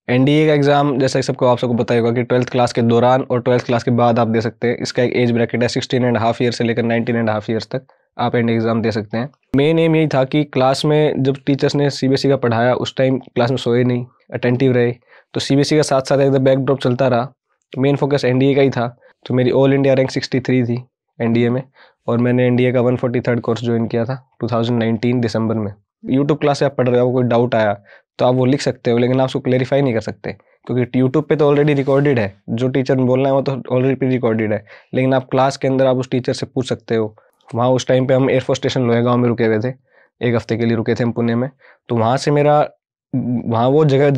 NDA का exam जैसा कि आप सबको पता ही होगा कि 12th क्लास के दौरान और 12th क्लास के बाद आप दे सकते हैं। इसका एक एज ब्रैकेट है 16.5 ईयर से लेकर 19.5 ईयर्स तक आप एनडीए एग्ज़ाम दे सकते हैं। मेन एम यही था कि क्लास में जब टीचर्स ने सीबीएसई का पढ़ाया उस टाइम क्लास में सोए नहीं, अटेंटिव रहे, तो सीबीएसई का साथ साथ एकदम बैकड्रॉप चलता रहा। मेन फोकस एनडीए का ही था। तो मेरी ऑल इंडिया रैंक 63 थी एनडीए में, और मैंने एनडीए का 143rd कोर्स ज्वाइन किया था 2019 दिसंबर में। यूट्यूब क्लास से आप पढ़ रहे हो, कोई डाउट आया तो आप वो लिख सकते हो, लेकिन आप उसको क्लेरिफाई नहीं कर सकते क्योंकि यूट्यूब पे तो ऑलरेडी रिकॉर्डेड है, जो टीचर बोल रहे हैं वो तो ऑलरेडी प्री रिकॉर्डेड है। लेकिन आप क्लास के अंदर आप उस टीचर से पूछ सकते हो। वहाँ उस टाइम पे हम एयरफोर्स स्टेशन लोहेगांव में रुके हुए थे, 1 हफ्ते के लिए रुके थे हम पुणे में। तो वहाँ से वहाँ वो जगह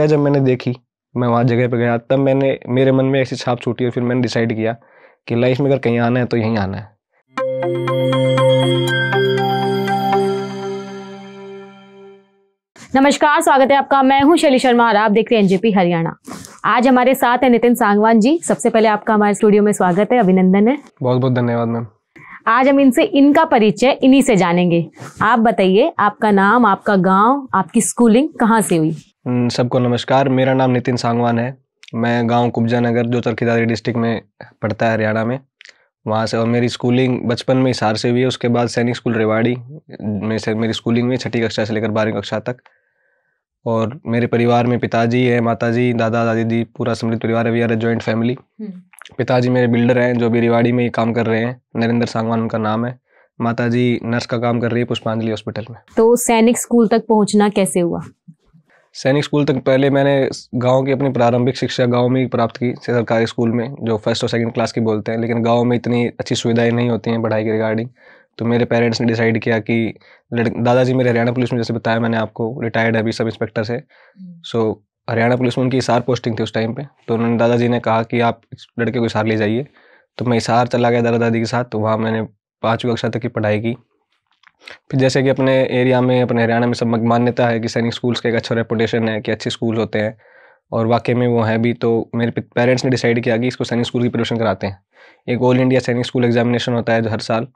जब मैंने देखी, मैं वहाँ जगह पे गया, तब मेरे मन में ऐसी छाप छूटी और फिर मैंने डिसाइड किया कि लाइफ में अगर कहीं आना है तो यहीं आना है। नमस्कार, स्वागत है आपका। मैं हूं शैली शर्मा और आप देख रहे हैं एनजेपी हरियाणा। आज हमारे साथ है नितिन सांगवान जी। सबसे पहले आपका हमारे स्टूडियो में स्वागत है, अभिनंदन है। बहुत बहुत धन्यवाद मैम। आज हम इनका परिचय इन्हीं से जानेंगे। आप बताइए, आपका नाम, आपका गांव, आपकी स्कूलिंग कहाँ से हुई? सबको नमस्कार, मेरा नाम नितिन सांगवान है। मैं गांव कुब्जा नगर जो चरखीदारी डिस्ट्रिक्ट में पड़ता है हरियाणा में, वहाँ से। और मेरी स्कूलिंग बचपन में हिसार से हुई है। उसके बाद सैनिक स्कूल रेवाड़ी में से मेरी स्कूलिंग हुई 6ठी कक्षा से लेकर 12वीं कक्षा तक। और मेरे परिवार में पिताजी है, माताजी, दादा दादी, पूरा समृद्ध परिवार है। We are a joint family. पिताजी मेरे बिल्डर हैं जो भी रेवाड़ी में ही काम कर रहे हैं, नरेंद्र सांगवान उनका नाम है। माताजी नर्स का काम कर रही है पुष्पांजलि हॉस्पिटल में। तो सैनिक स्कूल तक पहुंचना कैसे हुआ? सैनिक स्कूल तक पहले मैंने गांव की अपनी प्रारंभिक शिक्षा गांव में ही प्राप्त की, सरकारी स्कूल में, जो फर्स्ट और सेकंड क्लास की बोलते हैं। लेकिन गांव में इतनी अच्छी सुविधाएं नहीं होती हैं पढ़ाई के रिगार्डिंग। तो मेरे पेरेंट्स ने डिसाइड किया कि दादाजी मेरे हरियाणा पुलिस में, जैसे बताया मैंने आपको, रिटायर्ड है अभी सब इंस्पेक्टर से। सो हरियाणा पुलिस में उनकी हिसार पोस्टिंग थी उस टाइम पे। तो उन्होंने, दादाजी ने कहा कि आप इस लड़के को हिसार ले जाइए। तो मैं हिसार चला गया दादा दादी के साथ। तो वहाँ मैंने 5वीं कक्षा तक की पढ़ाई की। फिर जैसे कि अपने एरिया में, अपने हरियाणा में सब मान्यता है कि सैनिक स्कूल्स का एक अच्छा रेपुटेशन है, कि अच्छे स्कूल होते हैं, और वाकई में वो है भी। तो मेरे पेरेंट्स ने डिसाइड किया कि इसको सैनिक स्कूल की प्रिपरेशन कराते हैं। एक ऑल इंडिया सैनिक स्कूल एग्जामिनेशन होता है हर साल,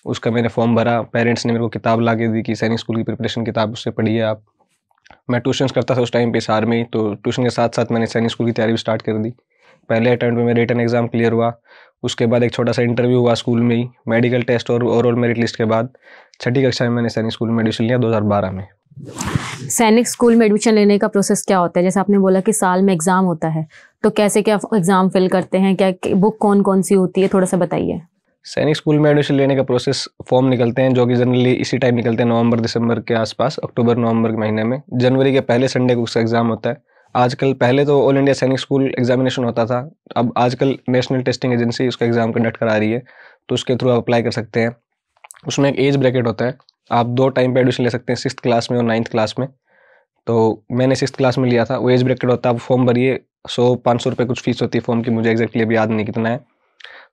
उसका मैंने फॉर्म भरा। पेरेंट्स ने मेरे को किताब ला के दी कि सैनिक स्कूल की प्रिपरेशन किताब, उससे पढ़िए आप। मैं ट्यूशन्स करता था उस टाइम पे हिसार में ही, तो ट्यूशन के साथ साथ मैंने सैनिक स्कूल की तैयारी भी स्टार्ट कर दी। पहले अटेम्प्ट में मेरा रिटन एग्जाम क्लियर हुआ। उसके बाद एक छोटा सा इंटरव्यू हुआ स्कूल में ही, मेडिकल टेस्ट और ओवरऑल मेरिट लिस्ट के बाद 6ठी कक्षा में मैंने सैनिक स्कूल में एडमिशन लिया 2012 में। सैनिक स्कूल में एडमिशन लेने का प्रोसेस क्या होता है? जैसे आपने बोला कि साल में एग्जाम होता है, तो कैसे क्या एग्जाम फिल करते हैं, क्या बुक कौन कौन सी होती है, थोड़ा सा बताइए। सैनिक स्कूल में एडमिशन लेने का प्रोसेस, फॉर्म निकलते हैं जो कि जनरली इसी टाइम निकलते हैं, नवंबर दिसंबर के आसपास, अक्टूबर नवंबर के महीने में। जनवरी के पहले संडे को उसका एग्जाम होता है। आजकल, पहले तो ऑल इंडिया सैनिक स्कूल एग्जामिनेशन होता था, अब आजकल नेशनल टेस्टिंग एजेंसी उसका एग्जाम कंडक्ट करा रही है, तो उसके थ्रू आप अप्लाई कर सकते हैं। उसमें एक एज ब्रैकेट होता है, आप 2 टाइम पे एडमिशन ले सकते हैं, 6th क्लास में और 9th क्लास में। तो मैंने 6th क्लास में लिया था। वो एज ब्रैकेट होता है, आप फॉर्म भरिए, 100-500 रुपये कुछ फीस होती है फॉर्म की, मुझे एग्जैक्टली अभी याद नहीं कितना है।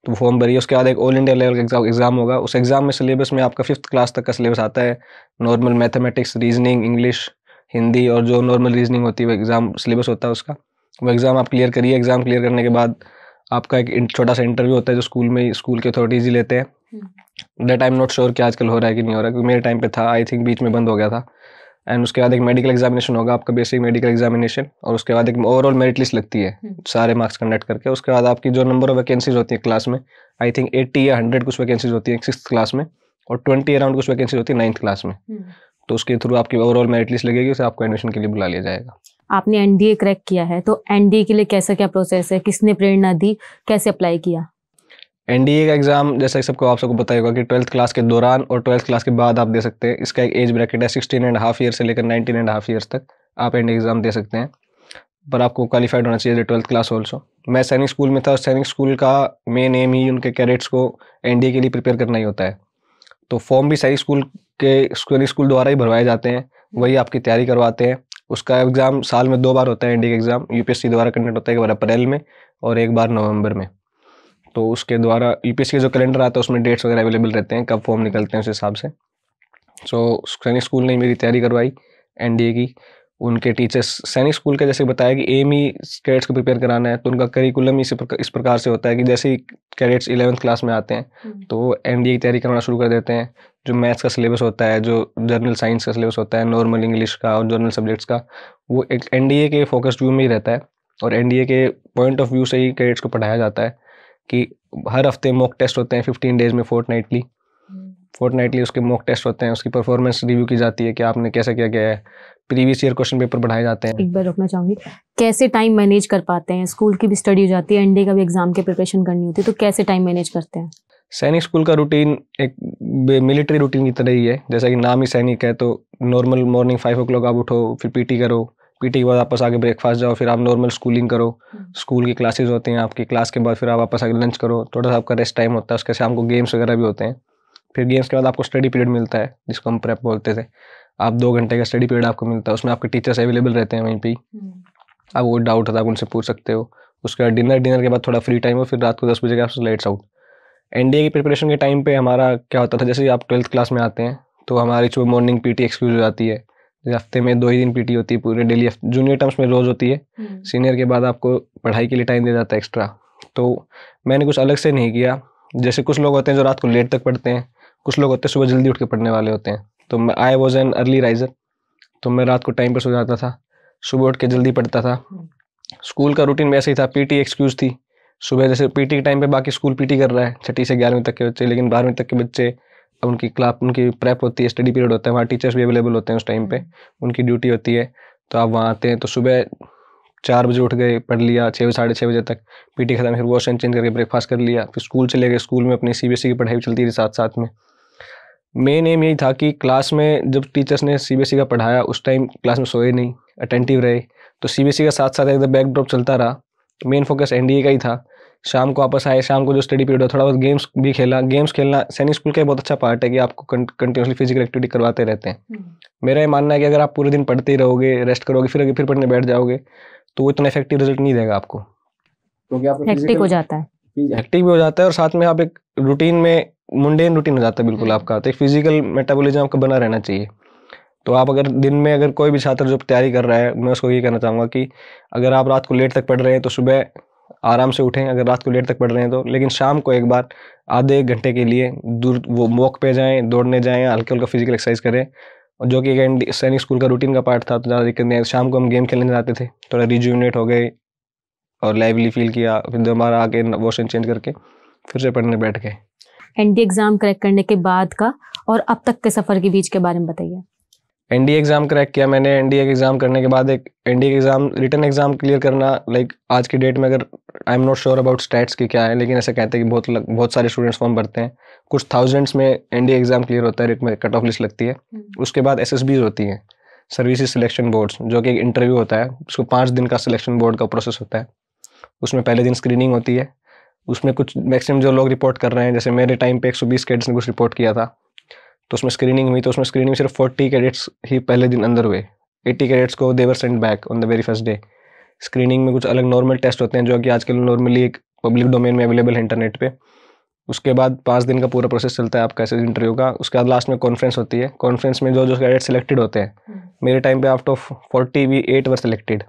तो फॉर्म भरिए, उसके बाद एक ऑल इंडिया लेवल का एग्जाम होगा। उस एग्जाम में सिलेबस में आपका 5th क्लास तक का सिलेबस आता है। Normal mathematics, reasoning, English, Hindi, और जो नॉर्मल रीजनिंग होती है वो एग्जाम सिलेबस होता है उसका। वो एग्जाम आप क्लियर करिए। एग्जाम क्लियर करने के बाद आपका एक छोटा सा इंटरव्यू होता है जो स्कूल में, स्कूल के अथॉरिटीज ही लेते हैं। That I am not sure कि आजकल हो रहा है कि नहीं हो रहा है, क्योंकि मेरे टाइम पे था, आई थिंक बीच में बंद हो गया था। एंड उसके बाद एक मेडिकल एग्जामिनेशन होगा आपका, बेसिक मेडिकल एग्जामिनेशन, और उसके बाद एक ओवरऑल मेरिट लिस्ट लगती है सारे मार्क्स कंडक्ट करके। उसके बाद आपकी जो नंबर ऑफ वैकेंसीज होती है क्लास में, आई थिंक 80 या 100 कुछ वैकेंसीज होती है 6th क्लास में, और 20 अराउंड कुछ वैकेंसीज होती है 9th क्लास में। तो उसके थ्रू आपकी ओवरऑल मेरिट लिस्ट लगेगी, उसे आपको एडमिशन के लिए बुला लिया जाएगा। आपने एनडीए क्रैक किया है, तो एनडीए के लिए कैसा क्या प्रोसेस है, किसने प्रेरणा दी, कैसे अप्लाई किया? एनडीए का एग्ज़ाम जैसा कि आप सबको पता ही होगा कि 12th क्लास के दौरान और 12th क्लास के बाद आप दे सकते हैं। इसका एक एज ब्रैकेट है 16.5 ईयर से लेकर 19.5 ईयर्स तक आप एनडीए एग्ज़ाम दे सकते हैं, पर आपको क्वालिफाइड होना चाहिए 12th क्लास ऑल्सो। मैं सैनिक स्कूल में था, और सैनिक स्कूल का मेन एम ही उनके कैडेट्स को एनडीए के लिए प्रिपेयर करना ही होता है। तो फॉर्म भी सैनिक स्कूल द्वारा ही भरवाए जाते हैं, वही आपकी तैयारी करवाते हैं। उसका एग्ज़ाम साल में 2 बार होता है एनडीए का एग्ज़ाम, यूपीएससी द्वारा कंडक्ट होता है, एक बार अप्रैल में और एक बार नवंबर में। तो उसके द्वारा यूपीएससी का जो कैलेंडर आता है उसमें डेट्स वगैरह अवेलेबल रहते हैं, कब फॉर्म निकलते हैं उस हिसाब से। सो सैनिक स्कूल ने मेरी तैयारी करवाई एनडीए की। उनके टीचर्स, सैनिक स्कूल का जैसे बताया कि एम ही कैडेट्स को प्रिपेयर कराना है, तो उनका करिकुलम इस प्रकार से होता है कि जैसे ही कैडेट्स 11th क्लास में आते हैं तो वो एनडीए की तैयारी करना शुरू कर देते हैं। जो मैथ्स का सिलेबस होता है, जो जनरल साइंस का सिलेबस होता है, नॉर्मल इंग्लिश का और जनरल सब्जेक्ट्स का, वो एक एनडीए के फोकस्ड व्यू में ही रहता है। और एनडीए के पॉइंट ऑफ व्यू से ही कैडेट्स को पढ़ाया जाता है कि हर हफ्ते मॉक टेस्ट होते हैं 15 डेज में, फोर्टनाइटली उसके मॉक टेस्ट होते हैं, उसकी परफॉर्मेंस रिव्यू की जाती है कि आपने कैसा क्या किया है, प्रीवियस ईयर क्वेश्चन पेपर पढ़ाए जाते हैं। एक बार रोकना चाहूंगी, कैसे टाइम मैनेज कर पाते हैं? स्कूल की भी स्टडी हो जाती है, एनडीए का भी एग्जाम की प्रिपरेशन करनी होती है, तो कैसे टाइम मैनेज करते हैं? सैनिक स्कूल का रूटीन एक मिलिट्री रूटीन की तरह ही है। जैसा कि नाम ही सैनिक है, तो नॉर्मल मॉर्निंग 5 o'clock आप उठो, फिर पीटी करो, पीटी के बाद वापस आके ब्रेकफास्ट जाओ, फिर आप नॉर्मल स्कूलिंग करो, स्कूल की क्लासेस होती हैं आपकी, क्लास के बाद फिर आप वापस आके लंच करो, थोड़ा सा आपका रेस्ट टाइम होता है, उसके शाम को गेम्स वगैरह भी होते हैं। फिर गेम्स के बाद आपको स्टडी पीरियड मिलता है, जिसको हम प्रेप बोलते थे। आप 2 घंटे का स्टडी पीरियड आपको मिलता है, उसमें आपके टीचर्स अवेलेबल रहते हैं वहीं पे ही। आपको कोई डाउट होता है आप उनसे पूछ सकते हो। उसके बाद डिनर के बाद थोड़ा फ्री टाइम हो, फिर रात को 10 बजे के आसपास लाइट्स आउट। एनडीए की प्रिपरेशन के टाइम पे हमारा क्या होता था, जैसे ही आप 12th क्लास में आते हैं तो हमारी सुबह मॉर्निंग पीटी एक्सक्यूज हो जाती है। हफ्ते में 2 ही दिन पीटी होती है पूरे डेली, जूनियर टर्म्स में रोज़ होती है, सीनियर के बाद आपको पढ़ाई के लिए टाइम दे जाता है एक्स्ट्रा। तो मैंने कुछ अलग से नहीं किया। जैसे कुछ लोग होते हैं जो रात को लेट तक पढ़ते हैं, कुछ लोग होते हैं सुबह जल्दी उठ के पढ़ने वाले होते हैं। तो I was an early riser, तो मैं रात को टाइम पर सो जाता था, सुबह उठ के जल्दी पढ़ता था। स्कूल का रूटीन वैसे ही था, पीटी एक्सक्यूज थी। सुबह जैसे पीटी के टाइम पे बाकी स्कूल पीटी कर रहा है 6ठी से 11वीं तक के बच्चे, लेकिन 12वीं तक के बच्चे, अब उनकी क्लास, उनकी प्रेप होती है, स्टडी पीरियड होता है, वहाँ टीचर्स भी अवेलेबल होते हैं उस टाइम पे, उनकी ड्यूटी होती है। तो आप वहाँ आते हैं तो सुबह 4 बजे उठ गए, पढ़ लिया, 6 साढ़े 6 बजे तक पीटी खत्म, फिर वॉश एंड चेंज करके ब्रेकफास्ट कर लिया, फिर स्कूल चले गए। स्कूल में अपनी सीबीएसई की पढ़ाई चलती थी साथ साथ में। मेन एम यही था कि क्लास में जब टीचर्स ने सीबीएसई का पढ़ाया उस टाइम क्लास में सोए नहीं, अटेंटिव रहे। तो सीबीएसई का साथ साथ एकदम बैकड्रॉप चलता रहा, मेन फोकस एनडीए का ही था। शाम को वापस आए, शाम को जो स्टडी पीरियड हो थोड़ा बहुत गेम्स भी खेला। गेम्स खेलना सैनिक स्कूल का बहुत अच्छा पार्ट है कि आपको कंटिन्यूसली फिजिकल एक्टिविटी करवाते रहते हैं। मेरा ये मानना है कि अगर आप पूरे दिन पढ़ते ही रहोगे, रेस्ट करोगे, फिर पढ़ने बैठ जाओगे, तो वो इतना इफेक्टिव रिजल्ट नहीं देगा आपको, क्योंकि आपका हेक्टिक हो जाता है, हेक्टिक भी हो जाता है और साथ में आप एक रूटीन में मुंडेन रूटीन हो जाता है बिल्कुल आपका। तो एक फिजिकल मेटाबॉलिज्म आपका बना रहना चाहिए। तो आप अगर दिन में, अगर कोई भी छात्र जो तैयारी कर रहा है, मैं उसको ये कहना चाहूँगा कि अगर आप रात को लेट तक पढ़ रहे हैं तो सुबह आराम से उठें, अगर रात को लेट तक पढ़ रहे हैं तो। लेकिन शाम को एक बार आधे 1 घंटे के लिए दूर वो वॉक पे जाएं, दौड़ने जाएं, हल्का हल्का फिजिकल एक्सरसाइज करें, और जो कि सैनिक स्कूल का रूटीन का पार्ट था। तो ज़्यादा दिक्कत नहीं है। शाम को हम गेम खेलने जाते थे, थोड़ा रिजुविनेट हो गए और लाइवली फील किया, फिर दोबारा आके वॉश एंड चेंज करके फिर से पढ़ने बैठ गए। एनडीए एग्जाम क्रैक करने के बाद का और अब तक के सफर के बीच के बारे में बताइए। एनडीए एग्ज़ाम क्रैक किया मैंने। एनडीए एग्ज़ाम करने के बाद एक NDA exam, written exam clear करना, लाइक आज की डेट में, अगर I am not sure about stats की क्या है, लेकिन ऐसे कहते हैं कि बहुत सारे स्टूडेंट्स फॉर्म भरते हैं, कुछ थाउजेंड्स में एनडीए एग्ज़ाम क्लियर होता है, रिट में कट ऑफ लिस्ट लगती है। उसके बाद एसएसबीज होती हैं, सर्विसेज सिलेक्शन बोर्ड्स, जो कि एक इंटरव्यू होता है, उसको 5 दिन का सिलेक्शन बोर्ड का प्रोसेस होता है। उसमें पहले दिन स्क्रीनिंग होती है, उसमें कुछ मैक्सिमम जो लोग रिपोर्ट कर रहे हैं, जैसे मेरे टाइम पे 120 कैडेट्स ने कुछ रिपोर्ट किया था, तो उसमें स्क्रीनिंग हुई। तो उसमें स्क्रीनिंग में सिर्फ 40 कैडेट्स ही पहले दिन अंदर हुए, 80 कैडेट्स को they were sent back on the very first day. Screening में कुछ अलग नॉर्मल टेस्ट होते हैं जो कि आजकल नॉर्मली एक पब्लिक डोमेन में अवेलेबल है इंटरनेट पे। उसके बाद 5 दिन का पूरा प्रोसेस चलता है आपका ऐसे इंटरव्यू का। उसके बाद लास्ट में कॉन्फ्रेंस होती है। कॉन्फ्रेंस में जो जो कैडेट सिलेक्टेड होते हैं, मेरे टाइम पे after 40 we 8 were selected.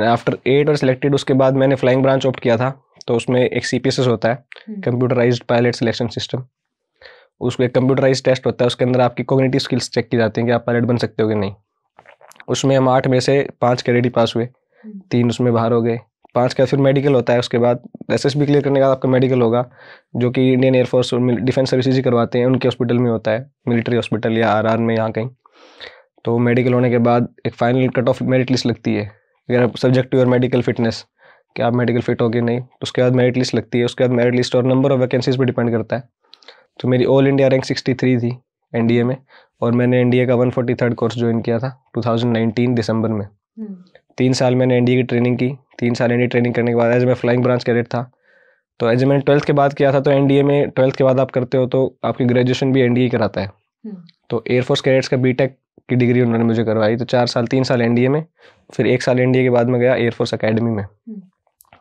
After 8 were selected, उसके बाद मैंने फ्लाइंग ब्रांच ऑप्ट किया था। तो उसमें एक CPSS होता है, कंप्यूटराइज्ड पायलट सिलेक्शन सिस्टम। उसको एक कंप्यूटराइज्ड टेस्ट होता है, उसके अंदर आपकी कॉग्निटिव स्किल्स चेक की जाती हैं कि आप पायलट बन सकते हो कि नहीं। उसमें हम 8 में से 5 कैडेट ही पास हुए, 3 उसमें बाहर हो गए। 5 का फिर मेडिकल होता है। उसके बाद SSB क्लियर करने के बाद आपका मेडिकल होगा, जो कि इंडियन एयरफोर्स और डिफेंस सर्विसेज ही करवाते हैं, उनके हॉस्पिटल में होता है, मिलिट्री हॉस्पिटल या RR में, यहाँ कहीं। तो मेडिकल होने के बाद एक final cut off merit list लगती है, अगर subject to your medical fitness, कि आप मेडिकल फिट हो कि नहीं। तो उसके बाद मेरिट लिस्ट लगती है। उसके बाद मेरिट लिस्ट और नंबर ऑफ वैकेंसीज पर डिपेंड करता है। तो मेरी ऑल इंडिया रैंक 63 थी एनडीए में, और मैंने एनडीए का 143rd कोर्स ज्वाइन किया था 2019 दिसंबर में। 3 साल मैंने एनडीए की ट्रेनिंग की। 3 साल एनडीए ट्रेनिंग करने के बाद एज मैं फ्लाइंग ब्रांच कैडेट था। तो एज मैंने 12th के बाद किया था, तो एनडीए में 12th के बाद आप करते हो तो आपकी ग्रेजुएशन भी एनडीए कराता है। तो एयरफोर्स कैडेट्स का बीटेक की डिग्री उन्होंने मुझे करवाई। तो 4 साल, 3 साल एनडीए में, फिर 1 साल एनडीए के बाद में गया एयरफोर्स अकेडमी में,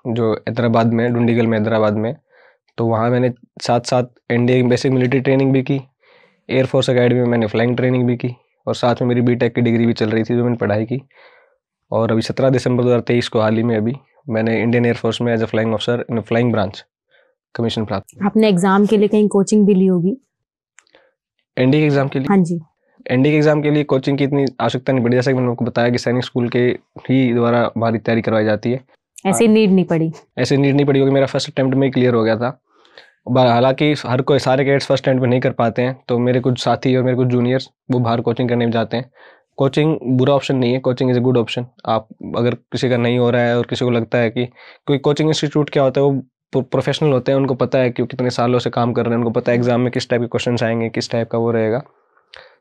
जो हैदराबाद में, डुंडीगल में, हैदराबाद में। तो वहाँ मैंने साथ एनडीए की बेसिक मिलिट्री ट्रेनिंग भी की, एयरफोर्स अकेडमी में मैंने फ्लाइंग ट्रेनिंग भी की, और साथ में मेरी बीटेक की डिग्री भी चल रही थी जो मैंने पढ़ाई की। और अभी 17 दिसंबर 2023 को हाल ही में अभी मैंने इंडियन एयरफोर्स में as a flying officer in flying branch commission प्राप्त। आपने एग्जाम के लिए कहीं कोचिंग भी ली होगी? एनडी के एग्ज़ाम के लिए हाँ जी। एनडी के एग्ज़ाम के लिए कोचिंग की इतनी आवश्यकता नहीं पड़ी, जैसा कि मैंने आपको बताया कि सैनिक स्कूल के ही द्वारा हमारी तैयारी करवाई जाती है। ऐसी नीड नहीं पड़ी। ऐसे नीड नहीं पड़ी क्योंकि मेरा फर्स्ट अटैम्प्ट में ही क्लियर हो गया था। हालांकि हर कोई सारे कैडेट्स फर्स्ट अटैम्प्ट में नहीं कर पाते हैं, तो मेरे कुछ साथी और मेरे कुछ जूनियर्स वो बाहर कोचिंग करने जाते हैं। कोचिंग बुरा ऑप्शन नहीं है, coaching is a good option. आप अगर किसी का नहीं हो रहा है और किसी को लगता है कि कोई कोचिंग इंस्टीट्यूट क्या होता है, वो प्रोफेशनल होते हैं, उनको पता है कि वो कितने सालों से काम कर रहे हैं, उनको पता है एग्जाम में किस टाइप के क्वेश्चन आएंगे, किस टाइप का वो रहेगा।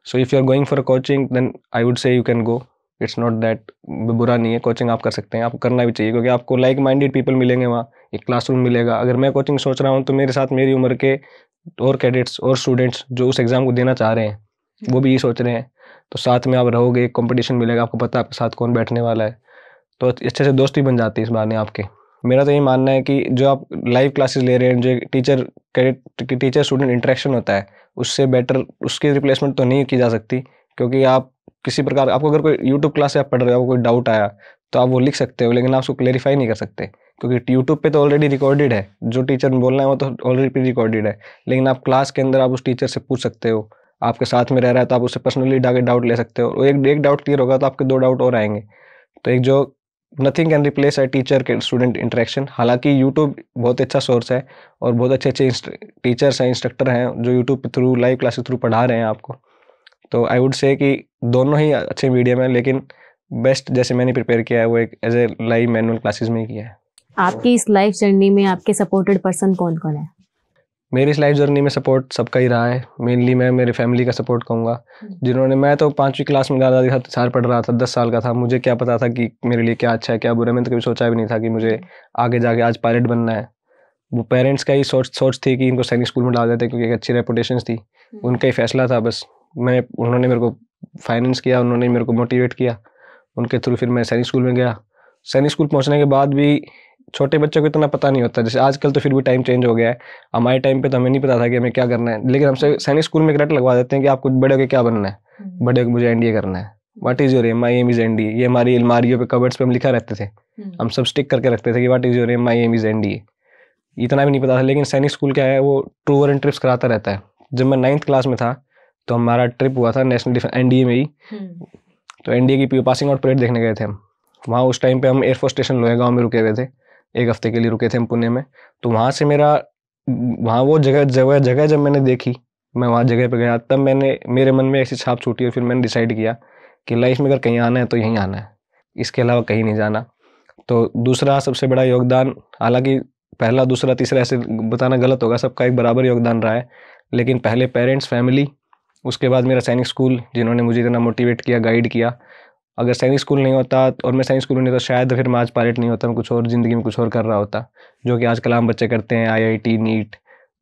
So if you are going for a coaching then I would say you can go. It's not that बुरा नहीं है, कोचिंग आप कर सकते हैं, आपको करना भी चाहिए क्योंकि आपको लाइक माइंडेड पीपल मिलेंगे वहाँ, एक क्लासरूम मिलेगा। अगर मैं कोचिंग सोच रहा हूँ तो मेरे साथ मेरी उम्र के और कैडेट्स और स्टूडेंट्स जो उस एग्ज़ाम को देना चाह रहे हैं वो भी ये सोच रहे हैं, तो साथ में आप रहोगे, एक कंपटीशन मिलेगा, आपको पता है आपके साथ कौन बैठने वाला है, तो अच्छे से दोस्ती बन जाती है इस बहाने आपके। मेरा तो ये मानना है कि जो आप लाइव क्लासेस ले रहे हैं, जो टीचर स्टूडेंट इंटरेक्शन होता है, उससे बेटर उसकी रिप्लेसमेंट तो नहीं की जा सकती। क्योंकि आप किसी प्रकार आपको अगर कोई यूट्यूब क्लास से आप पढ़ रहे हो, आपको कोई डाउट आया तो आप वो लिख सकते हो, लेकिन आप उसको क्लेरिफाई नहीं कर सकते क्योंकि यूट्यूब पे तो ऑलरेडी रिकॉर्डेड है, जो टीचर बोलना है वो तो ऑलरेडी प्री रिकॉर्डेड है। लेकिन आप क्लास के अंदर आप उस टीचर से पूछ सकते हो, आपके साथ में रह रहा है तो आप उससे पर्सनली जाके डाउट ले सकते हो, और एक डाउट क्लियर होगा तो आपके 2 डाउट और आएंगे। तो एक जो nothing can replace a teacher के स्टूडेंट इंटरेक्शन। हालांकि यूट्यूब बहुत अच्छा सोर्स है और बहुत अच्छे टीचर्स हैं, इंस्ट्रक्टर हैं जो यूट्यूब के थ्रू लाइव क्लासेस थ्रू पढ़ा रहे हैं आपको। तो आई वुड से कि दोनों ही अच्छे मीडियम है, लेकिन बेस्ट जैसे मैंने प्रिपेयर किया है वो एक as a live manual classes में ही किया है। आपकी इस लाइफ जर्नी में आपके सपोर्टेड पर्सन कौन कौन है? मेरी इस लाइफ जर्नी में सपोर्ट सबका ही रहा है। मेनली मैं मेरे फैमिली का सपोर्ट कहूँगा, जिन्होंने, मैं तो 5वीं क्लास में दादा के साथ सार पढ़ रहा था, 10 साल का था, मुझे क्या पता था कि मेरे लिए क्या अच्छा है क्या बुरा है। मैंने तो कभी सोचा भी नहीं था कि मुझे आगे जाके आज पायलट बनना है। वो पेरेंट्स का ही सोच थी कि इनको सैनिक स्कूल में डाल देते क्योंकि एक अच्छी रेपुटेशन थी, उनका ही फैसला था बस। उन्होंने मेरे को फाइनेंस किया, उन्होंने मेरे को मोटिवेट किया, उनके थ्रू फिर मैं सैनिक स्कूल में गया। सैनिक स्कूल पहुंचने के बाद भी छोटे बच्चों को इतना पता नहीं होता, जैसे आजकल तो फिर भी टाइम चेंज हो गया है। हमारे टाइम पे तो हमें नहीं पता था कि हमें क्या करना है, लेकिन हमसे सैनिक स्कूल में रट लगवा देते हैं कि आपको बड़े होकर क्या बनना है, बड़े होकर मुझे एनडीए करना है। What is your aim? My aim is NDA. ये हमारी अलमारियों पे कबर्ड्स पे हम लिखा रहते थे, हम सब स्टिक करके रखते थे कि what is your aim? My aim is NDA. इतना भी नहीं पता था। लेकिन सैनिक स्कूल क्या है, वो टूर एंड ट्रिप्स कराता रहता है। जब मैं 9th क्लास में था तो हमारा ट्रिप हुआ था नेशनल डिफेंस एनडीए में ही। तो एनडीए की पासिंग आउट परेड देखने गए थे हम वहाँ। उस टाइम पे हम एयरफोर्स स्टेशन लोहेगांव में रुके हुए थे, 1 हफ्ते के लिए रुके थे हम पुणे में। तो वहाँ से मेरा वहाँ वो जगह जब मैंने देखी, मैं वहाँ जगह पे गया, तब मेरे मन में ऐसी छाप छूटी और फिर मैंने डिसाइड किया कि लाइफ में अगर कहीं आना है तो यहीं आना है, इसके अलावा कहीं नहीं जाना। तो दूसरा सबसे बड़ा योगदान, हालांकि पहला दूसरा तीसरा ऐसे बताना गलत होगा, सबका एक बराबर योगदान रहा है, लेकिन पहले पेरेंट्स, फैमिली, उसके बाद मेरा सैनिक स्कूल जिन्होंने मुझे इतना मोटिवेट किया, गाइड किया। अगर सैनिक स्कूल नहीं होता और मैं सैनिक स्कूल में नहीं तो शायद फिर मैं आज पायलट नहीं होता, मैं कुछ और ज़िंदगी में कुछ और कर रहा होता, जो कि आजकल आम बच्चे करते हैं, आईआईटी, नीट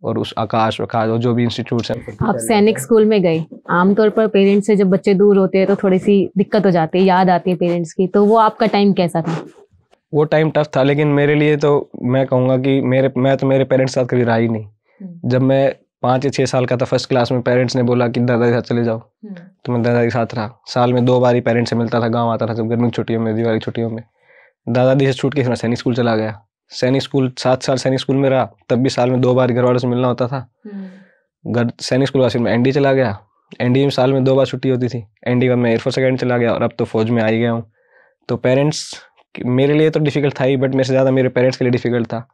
और उस आकाश और जो भी इंस्टीट्यूट्स हैं। आप सैनिक स्कूल में गए, आमतौर पर पेरेंट्स से जब बच्चे दूर होते हैं तो थोड़ी सी दिक्कत हो जाती है, याद आती है पेरेंट्स की, तो वो आपका टाइम कैसा था? वो टाइम टफ था, लेकिन मेरे लिए तो मैं कहूँगा कि मैं तो मेरे पेरेंट्स के साथ कभी रहा ही नहीं। जब मैं 5 या 6 साल का था, फर्स्ट क्लास में पेरेंट्स ने बोला कि दादा के साथ चले जाओ, तो मैं दादा के साथ रहा। साल में 2 बार ही पेरेंट्स से मिलता था, गांव आता था जब गर्मी की छुट्टियों में, दिवाली छुट्टियों में। दादाजी से छूट के मैं सैनिक स्कूल चला गया। सैनिक स्कूल 7 साल सैनिक स्कूल में रहा, तब भी साल में 2 बार घर वालों से मिलना होता था। सैनिक स्कूल से मैं एनडी चला गया, एनडी में साल में 2 बार छुट्टी होती थी। एनडी का मैं एयरफोर्स अकेडमी चला गया और अब तो फौज में आ ही गया हूँ। तो पेरेंट्स मेरे लिए तो डिफ़िकल्ट था ही, बट मेरे से ज़्यादा मेरे पेरेंट्स के लिए डिफ़िकल्ट था।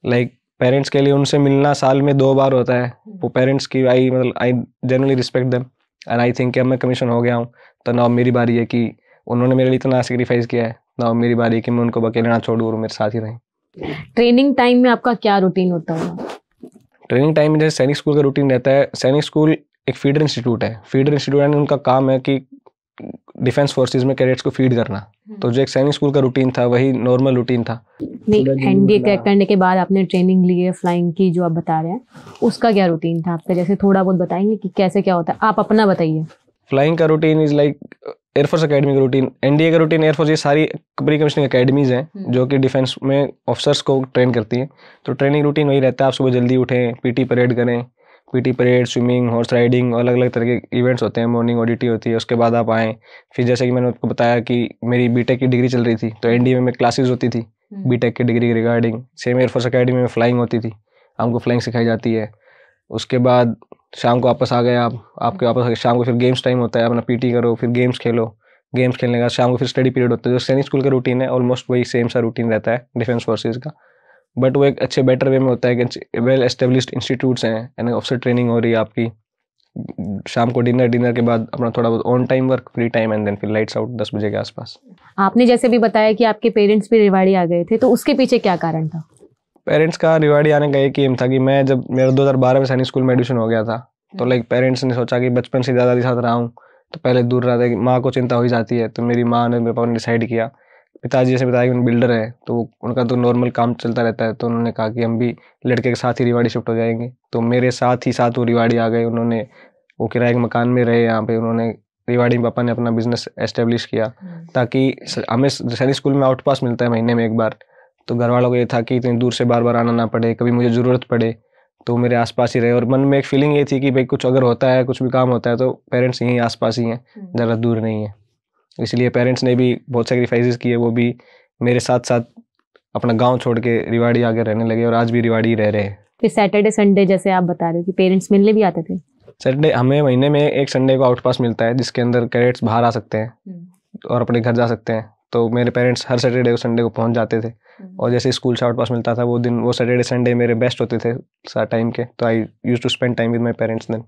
लाइक पेरेंट्स के लिए उनसे मिलना साल में 2 बार होता है। वो पेरेंट्स की I generally respect them and I think कि अब मैं कमीशन हो गया हूँ, तो ना मेरी बारी है कि उन्होंने मेरे लिए इतना सेक्रीफाइस किया है, ना मेरी बारी है कि मैं उनको अकेले ना छोड़ूँ और मेरे साथ ही रहें। ट्रेनिंग टाइम में आपका क्या रूटीन होता है? ट्रेनिंग टाइम में जैसे सैनिक स्कूल का रूटीन रहता है, सैनिक स्कूल एक फीडर इंस्टीट्यूट है। फीडर इंस्टीट्यूट यानी उनका काम है कि डिफेंस फोर्सेज में कैडेट्स को फीड करना। तो जो एक सैनिक स्कूल का रूटीन था वही नॉर्मल रूटीन था। नहीं, एनडीए क्रैक करने के बाद आपने ट्रेनिंग ली है फ्लाइंग की, जो आप बता रहे हैं, उसका क्या रूटीन था आपका? जैसे थोड़ा बहुत बताएंगे कि कैसे क्या होता है, आप अपना बताइए। फ्लाइंग का routine is like air force academy का रूटीन, एनडीए का रूटीन, एयरफोर्स, ये सारी प्री कमीशनिंग अकेडमीज हैं जो कि डिफेंस में ऑफिसर्स को ट्रेन करती हैं। तो ट्रेनिंग रूटीन वही रहता है, आप सुबह जल्दी उठें, पीटी परेड करें, PT parade, swimming, horse riding, अलग अलग तरह के इवेंट्स होते हैं, मॉर्निंग ऑडिटी होती है। उसके बाद आप आएँ, फिर जैसे कि मैंने आपको बताया कि मेरी बीटेक की डिग्री चल रही थी, तो एनडीए में क्लासेज होती थी बीटेक की degree regarding. Same air force academy में फ्लाइंग होती थी, हमको फ्लाइंग सिखाई जाती है। उसके बाद शाम को वापस आ गए आप, आपके वापस आ गए, शाम को फिर गेम्स टाइम होता है, अपना पीटी करो, फिर गेम्स खेलो, गेम्स खेलने के बाद शाम को फिर स्टडी पीरियड होता है। जो सैनिक स्कूल का रूटीन है ऑलमोस्ट वही सेम सा रूटीन रहता है डिफेंस फोर्सेज का, बट वो एक अच्छे बेटर वे में होता है कि वेल एस्टेब्लिश्ड इंस्टीट्यूट्स हैं, यानी ऑफिसर ट्रेनिंग हो रही है आपकी, शाम को डिनर के बाद अपना थोड़ा बहुत on time work, free time, and then फिर लाइट्स आउट 10 बजे के आसपास। आपने जैसे भी बताया कि आपके पेरेंट्स भी रेवाड़ी आ गए थे, तो उसके पीछे क्या कारण था? पेरेंट्स का रेवाड़ी आने का एक एम था कि मैं जब मेरा 2012 में सैनिक स्कूल में एडमिशन हो गया था, तो लाइक पेरेंट्स ने सोचा कि बचपन से दादा के साथ रहा हूँ तो पहले दूर रहा था, कि माँ को चिंता हो ही जाती है, तो मेरी माँ ने, मेरे पापा ने डिसाइड किया, पिताजी जैसे बताया कि बिल्डर है तो उनका तो नॉर्मल काम चलता रहता है, तो उन्होंने कहा कि हम भी लड़के के साथ ही रेवाड़ी शिफ्ट हो जाएंगे। तो मेरे साथ ही साथ वो रेवाड़ी आ गए, उन्होंने वो किराए के मकान में रहे यहाँ पे, उन्होंने रेवाड़ी में पापा ने अपना बिजनेस एस्टेब्लिश किया, ताकि हमें सैनिक स्कूल में आउट पास मिलता है महीने में एक बार, तो घर वालों को ये था कि इतनी दूर से बार बार आना ना पड़े, कभी मुझे ज़रूरत पड़े तो मेरे आसपास ही रहे। और मन में एक फीलिंग ये थी कि भाई कुछ अगर होता है, कुछ भी काम होता है तो पेरेंट्स यहीं आसपास ही हैं, ज़्यादा दूर नहीं है। इसलिए पेरेंट्स ने भी बहुत सेक्रीफाइसेस किए, वो भी मेरे साथ साथ अपना गांव छोड़ के रेवाड़ी आके रहने लगे, और आज भी रेवाड़ी ही रह रहे हैं। फिर सैटरडे संडे जैसे आप बता रहे हो कि पेरेंट्स मिलने भी आते थे? सैटरडे हमें महीने में एक संडे को आउट पास मिलता है, जिसके अंदर कैडेट्स बाहर आ सकते हैं और अपने घर जा सकते हैं। तो मेरे पेरेंट्स हर सैटरडे को संडे को पहुंच जाते थे, और जैसे स्कूल से आउट पास मिलता था वो दिन, वो सैटरडे संडे मेरे बेस्ट होते थे टाइम के, तो I used to spend time with my parents then.